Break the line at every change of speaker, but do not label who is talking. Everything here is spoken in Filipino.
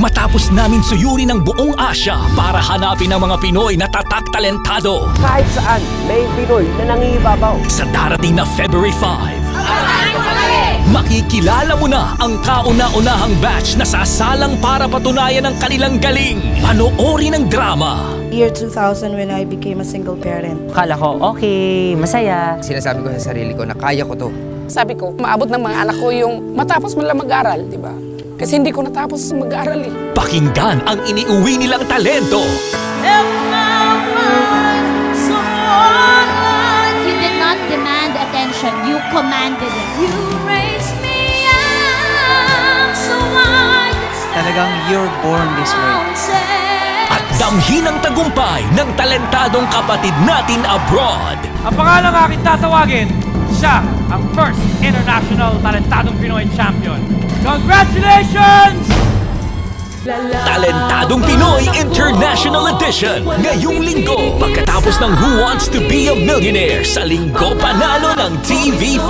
Matapos namin suyurin ang buong Asia para hanapin ang mga Pinoy na tatak talentado.
Kahit saan, may Pinoy na nangingibabaw.
Sa darating na February 5, makikilala mo na ang kauna-unahang batch na sasalang para patunayan ang kanilang galing. Panoorin ang drama.
Year 2000 when I became a single parent.
Akala ko, okay, masaya.
Sinasabi ko sa sarili ko na kaya ko to.
Sabi ko, maabot ng mga anak ko yung matapos man lang mag-aral, di ba? Kasi hindi ko natapos mag-aral eh.
Pakinggan ang iniuwi nilang talento.
You did not demand attention, you commanded it. You raised me up so I could stand.
Talagang you're born this way.
At damhin ang tagumpay ng talentadong kapatid natin abroad.
Ang pangalang aking tatawagin, siya ang first international talentadong Pinoy champion. Congratulations!
Talentadong Pinoy International Edition ngayong linggo pagkatapos ng Who Wants to be a Millionaire sa Linggo Panalo ng TV5.